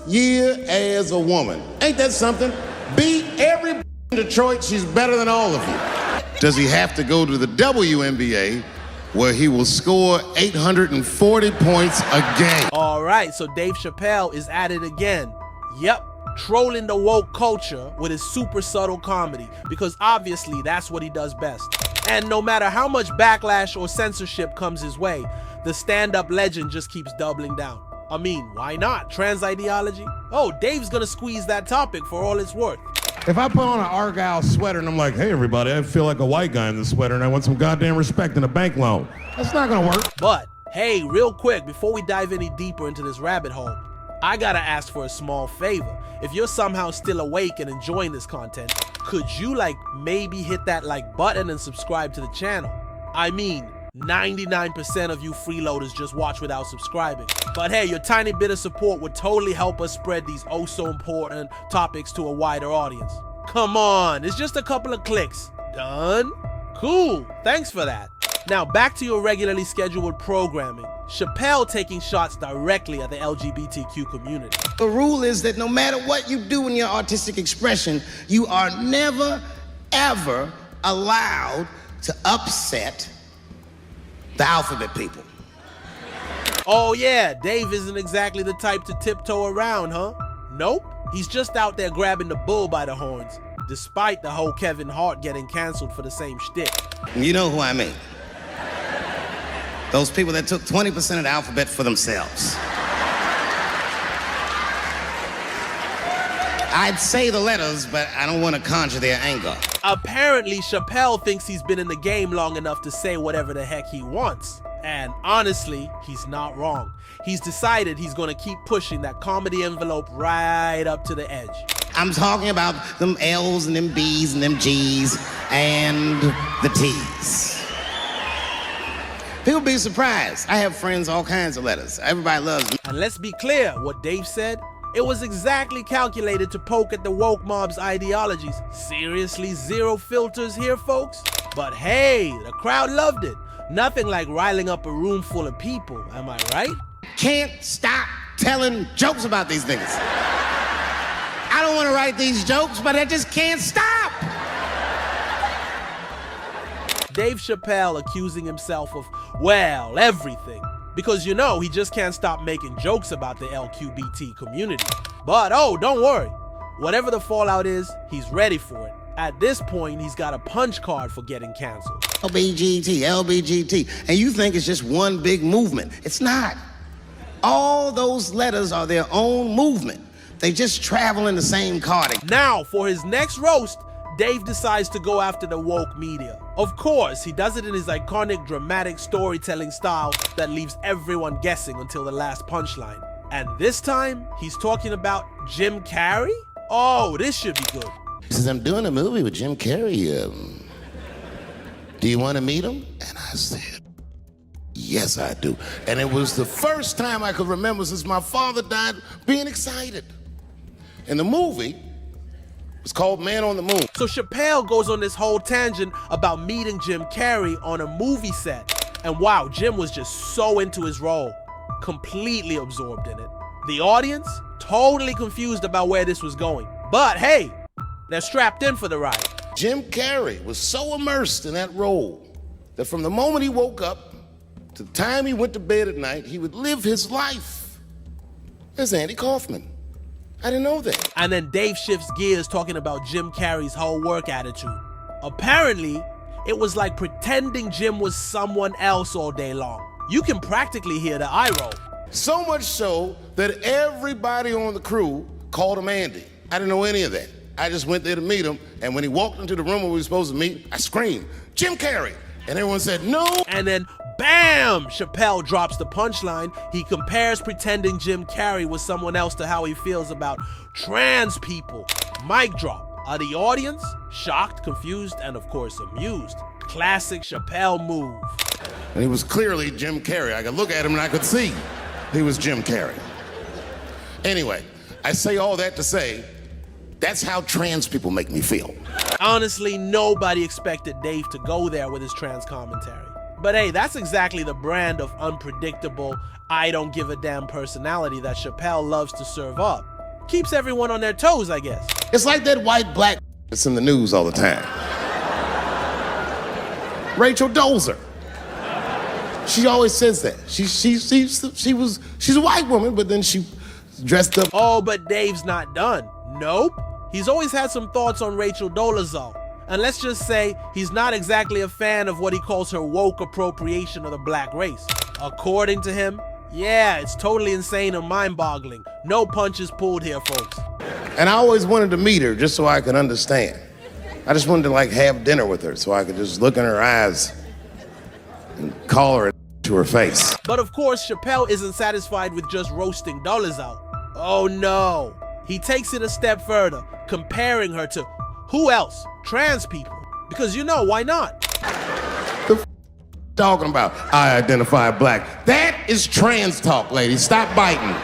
year as a woman. Ain't that something? Beat every in Detroit, she's better than all of you. Does he have to go to the WNBA, where he will score 840 points a game? All right, so Dave Chappelle is at it again. Yep, trolling the woke culture with his super subtle comedy, because obviously that's what he does best. And no matter how much backlash or censorship comes his way, the stand-up legend just keeps doubling down. I mean, why not? Trans ideology? Oh, Dave's gonna squeeze that topic for all it's worth. If I put on an Argyle sweater and I'm like, hey everybody, I feel like a white guy in this sweater and I want some goddamn respect and a bank loan, that's not gonna work. But, hey, real quick, before we dive any deeper into this rabbit hole, I gotta ask for a small favor. If you're somehow still awake and enjoying this content, could you maybe hit that like button and subscribe to the channel? I mean, 99% of you freeloaders just watch without subscribing. But hey, your tiny bit of support would totally help us spread these oh so important topics to a wider audience. Come on, it's just a couple of clicks. Done? Cool, thanks for that. Now back to your regularly scheduled programming. Chappelle taking shots directly at the LGBTQ community. The rule is that no matter what you do in your artistic expression, you are never, ever allowed to upset the alphabet people. Oh yeah, Dave isn't exactly the type to tiptoe around, huh? Nope, he's just out there grabbing the bull by the horns, despite the whole Kevin Hart getting canceled for the same shtick. You know who I mean. Those people that took 20% of the alphabet for themselves. I'd say the letters, but I don't want to conjure their anger. Apparently, Chappelle thinks he's been in the game long enough to say whatever the heck he wants. And honestly, he's not wrong. He's decided he's gonna keep pushing that comedy envelope right up to the edge. I'm talking about them L's and them B's and them G's and the T's. People be surprised. I have friends, all kinds of letters. Everybody loves me. And let's be clear, what Dave said, it was exactly calculated to poke at the woke mob's ideologies. Seriously, zero filters here, folks? But hey, the crowd loved it. Nothing like riling up a room full of people, am I right? Can't stop telling jokes about these niggas. I don't want to write these jokes, but I just can't stop. Dave Chappelle accusing himself of, well, everything. Because you know, he just can't stop making jokes about the LGBT community. But oh, don't worry. Whatever the fallout is, he's ready for it. At this point, he's got a punch card for getting canceled. LBGT. And you think it's just one big movement. It's not. All those letters are their own movement. They just travel in the same car. Now, for his next roast, Dave decides to go after the woke media. Of course, he does it in his iconic dramatic storytelling style that leaves everyone guessing until the last punchline. And this time, he's talking about Jim Carrey? Oh, this should be good. He says, I'm doing a movie with Jim Carrey. Do you want to meet him? And I said, yes, I do. And it was the first time I could remember since my father died being excited. And the movie was called Man on the Moon. So Chappelle goes on this whole tangent about meeting Jim Carrey on a movie set. And wow, Jim was just so into his role, completely absorbed in it. The audience, totally confused about where this was going. But hey, they're strapped in for the ride. Jim Carrey was so immersed in that role that from the moment he woke up to the time he went to bed at night, he would live his life as Andy Kaufman. I didn't know that. And then Dave shifts gears talking about Jim Carrey's whole work attitude. Apparently, it was like pretending Jim was someone else all day long. You can practically hear the eye roll. So much so that everybody on the crew called him Andy. I didn't know any of that. I just went there to meet him, and when he walked into the room where we were supposed to meet, I screamed, Jim Carrey! And everyone said, no! And then, bam! Chappelle drops the punchline. He compares pretending Jim Carrey was someone else to how he feels about trans people. Mic drop. Are the audience shocked, confused, and of course amused? Classic Chappelle move. And he was clearly Jim Carrey. I could look at him and I could see he was Jim Carrey. Anyway, I say all that to say, that's how trans people make me feel. Honestly, nobody expected Dave to go there with his trans commentary. But hey, that's exactly the brand of unpredictable, I don't give a damn personality that Chappelle loves to serve up. Keeps everyone on their toes, I guess. It's like that white black that's in the news all the time. Rachel Dolezal. She always says that. She's a white woman, but then she dressed up. Oh, but Dave's not done. Nope. He's always had some thoughts on Rachel Dolezal. And let's just say he's not exactly a fan of what he calls her woke appropriation of the black race. According to him, yeah, it's totally insane and mind-boggling. No punches pulled here, folks. And I always wanted to meet her just so I could understand. I just wanted to like have dinner with her so I could just look in her eyes and call her to her face. But of course, Chappelle isn't satisfied with just roasting Dolezal. Oh no. He takes it a step further, comparing her to who else? Trans people. Because you know, why not? The talking about I identify black. That is trans talk, ladies. Stop biting.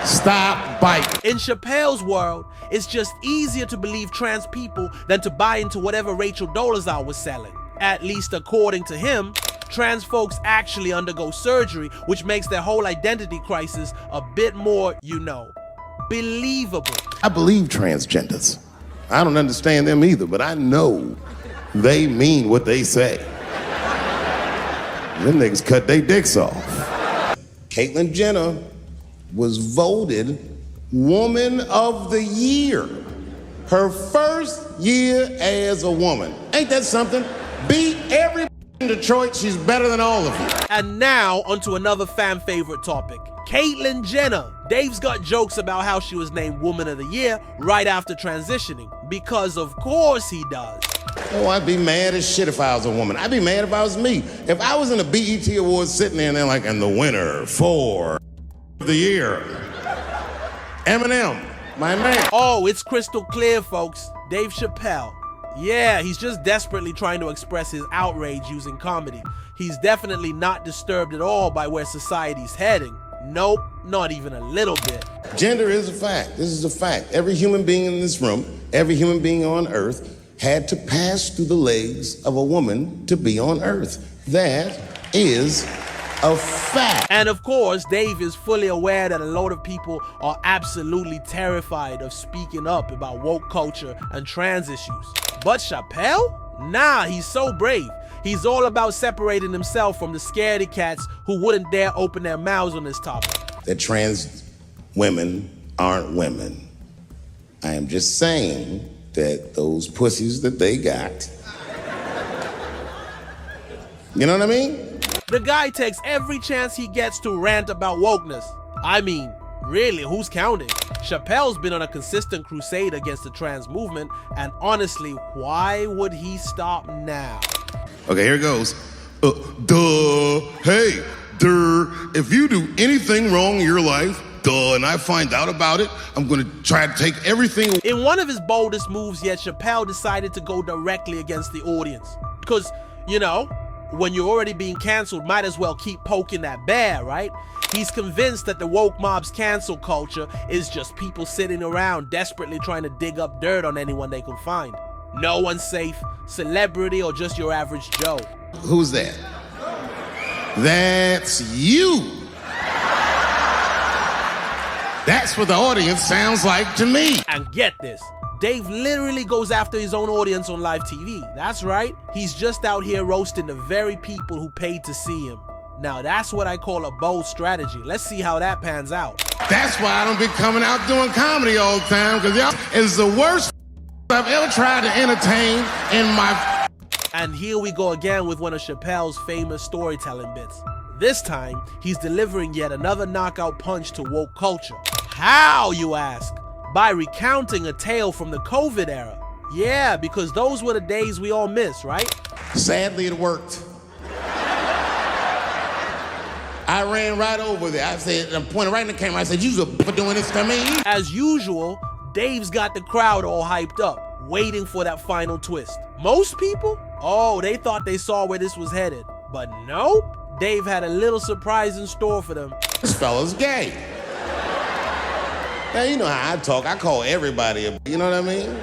Stop biting. In Chappelle's world, it's just easier to believe trans people than to buy into whatever Rachel Dolezal was selling. At least according to him, trans folks actually undergo surgery, which makes their whole identity crisis a bit more, you know, believable. I believe transgenders. I don't understand them either, but I know they mean what they say. Them niggas cut their dicks off. Caitlyn Jenner was voted Woman of the Year. Her first year as a woman. Ain't that something? Beat every in Detroit, she's better than all of you. And now, onto another fan favorite topic. Caitlyn Jenner. Dave's got jokes about how she was named Woman of the Year right after transitioning. Because of course he does. Oh, I'd be mad as shit if I was a woman. I'd be mad if I was me. If I was in a BET Awards sitting there and they're like, and the winner for the year, Eminem, my man. Oh, it's crystal clear, folks. Dave Chappelle. Yeah, he's just desperately trying to express his outrage using comedy. He's definitely not disturbed at all by where society's heading. Nope, not even a little bit. Gender is a fact. This is a fact. Every human being in this room, every human being on earth had to pass through the legs of a woman to be on earth. That is a fact. And of course, Dave is fully aware that a lot of people are absolutely terrified of speaking up about woke culture and trans issues. But Chappelle? Nah, he's so brave. He's all about separating himself from the scaredy cats who wouldn't dare open their mouths on this topic. That trans women aren't women. I am just saying that those pussies that they got, you know what I mean? The guy takes every chance he gets to rant about wokeness. I mean, really, who's counting? Chappelle's been on a consistent crusade against the trans movement, and honestly, why would he stop now? Okay, here it goes. Hey, if you do anything wrong in your life, and I find out about it, I'm gonna try to take everything. In one of his boldest moves yet, Chappelle decided to go directly against the audience. Because, you know, when you're already being canceled, might as well keep poking that bear, right? He's convinced that the woke mob's cancel culture is just people sitting around desperately trying to dig up dirt on anyone they can find. No one's safe, celebrity or just your average Joe. Who's that? That's you. That's what the audience sounds like to me. And get this, Dave literally goes after his own audience on live TV. That's right, he's just out here roasting the very people who paid to see him. Now that's what I call a bold strategy. Let's see how that pans out. That's why I don't be coming out doing comedy all the time, because y'all is the worst I've ever tried to entertain in my... And here we go again with one of Chappelle's famous storytelling bits. This time, he's delivering yet another knockout punch to woke culture. How, you ask? By recounting a tale from the COVID era. Yeah, because those were the days we all miss, right? Sadly, it worked. I ran right over there. I said, I pointed right in the camera. I said, "You for doing this to me?" As usual, Dave's got the crowd all hyped up, waiting for that final twist. Most people, oh, they thought they saw where this was headed. But nope, Dave had a little surprise in store for them. This fella's gay. Now, you know how I talk. I call everybody a, you know what I mean?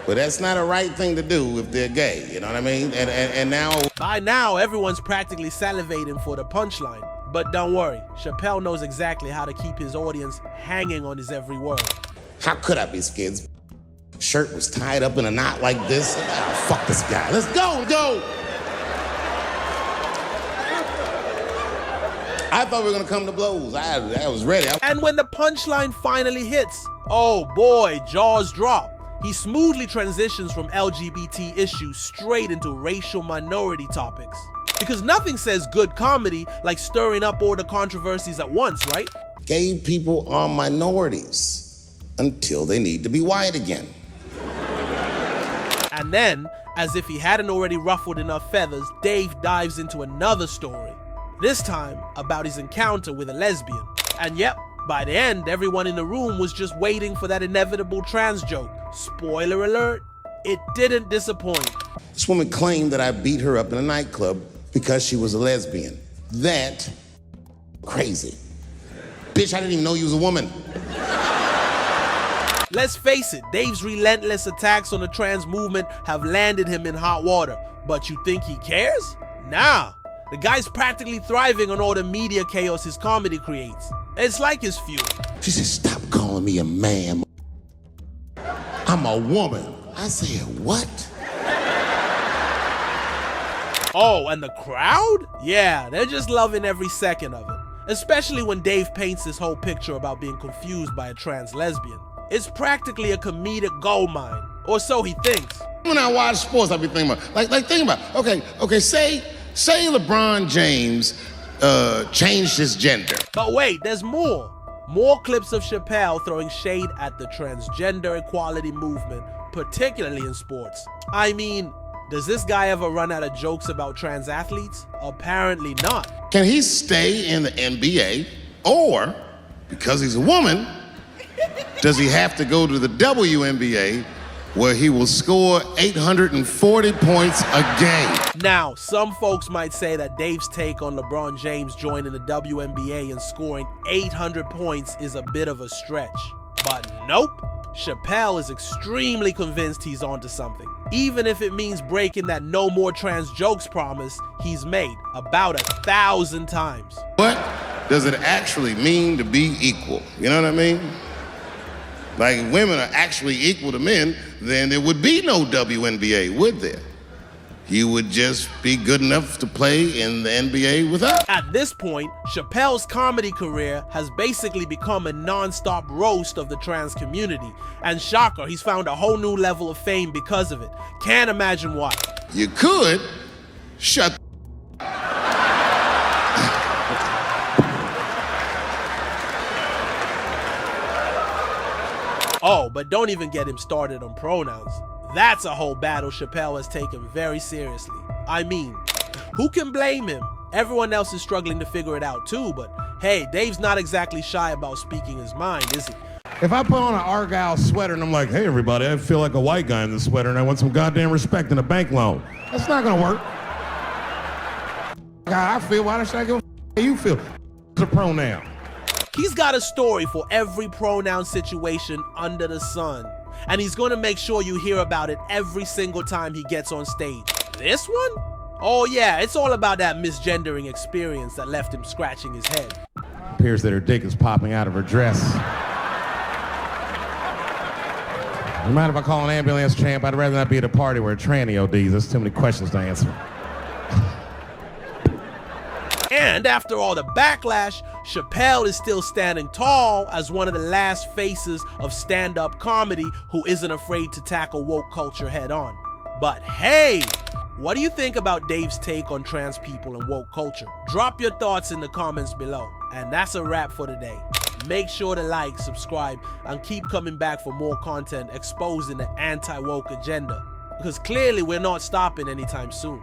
But that's not a right thing to do if they're gay, you know what I mean? And now... By now, everyone's practically salivating for the punchline. But don't worry, Chappelle knows exactly how to keep his audience hanging on his every word. How could I be scared? This shirt was tied up in a knot like this. Oh, fuck this guy. Let's go. I thought we were gonna come to blows. I was ready. And when the punchline finally hits, oh boy, jaws drop. He smoothly transitions from LGBT issues straight into racial minority topics. Because nothing says good comedy like stirring up all the controversies at once, right? Gay people are minorities until they need to be white again. And then, as if he hadn't already ruffled enough feathers, Dave dives into another story. This time about his encounter with a lesbian. And yep, by the end, everyone in the room was just waiting for that inevitable trans joke. Spoiler alert, it didn't disappoint. This woman claimed that I beat her up in a nightclub because she was a lesbian. That, crazy. Bitch, I didn't even know you was a woman. Let's face it, Dave's relentless attacks on the trans movement have landed him in hot water. But you think he cares? Nah. The guy's practically thriving on all the media chaos his comedy creates. It's like his fuel. She said, stop calling me a man. I'm a woman. I said, what? Oh, and the crowd? Yeah, they're just loving every second of it. Especially when Dave paints this whole picture about being confused by a trans lesbian. It's practically a comedic gold mine, or so he thinks. When I watch sports, I be thinking about, think about, okay, say LeBron James changed his gender. But wait, there's more. More clips of Chappelle throwing shade at the transgender equality movement, particularly in sports. I mean, does this guy ever run out of jokes about trans athletes? Apparently not. Can he stay in the NBA, or, because he's a woman, does he have to go to the WNBA, where he will score 840 points a game? Now, some folks might say that Dave's take on LeBron James joining the WNBA and scoring 800 points is a bit of a stretch. But nope, Chappelle is extremely convinced he's onto something, even if it means breaking that no more trans jokes promise he's made about 1,000 times. What does it actually mean to be equal? You know what I mean? Like, if women are actually equal to men, then there would be no WNBA, would there? You would just be good enough to play in the NBA with us. At this point, Chappelle's comedy career has basically become a non-stop roast of the trans community. And shocker, he's found a whole new level of fame because of it. Can't imagine why. You could shut Oh, but don't even get him started on pronouns. That's a whole battle Chappelle has taken very seriously. I mean, who can blame him? Everyone else is struggling to figure it out too, but hey, Dave's not exactly shy about speaking his mind, is he? If I put on an Argyle sweater and I'm like, hey everybody, I feel like a white guy in this sweater and I want some goddamn respect and a bank loan, that's not gonna work. I feel, why should I give a how you feel? It's a pronoun. He's got a story for every pronoun situation under the sun. And he's gonna make sure you hear about it every single time he gets on stage. This one? Oh yeah, it's all about that misgendering experience that left him scratching his head. Appears that her dick is popping out of her dress. You mind if I call an ambulance, champ? I'd rather not be at a party where a tranny ODs. There's too many questions to answer. And after all the backlash, Chappelle is still standing tall as one of the last faces of stand-up comedy who isn't afraid to tackle woke culture head on. But hey, what do you think about Dave's take on trans people and woke culture? Drop your thoughts in the comments below. And that's a wrap for today. Make sure to like, subscribe, and keep coming back for more content exposing the anti-woke agenda. Because clearly we're not stopping anytime soon.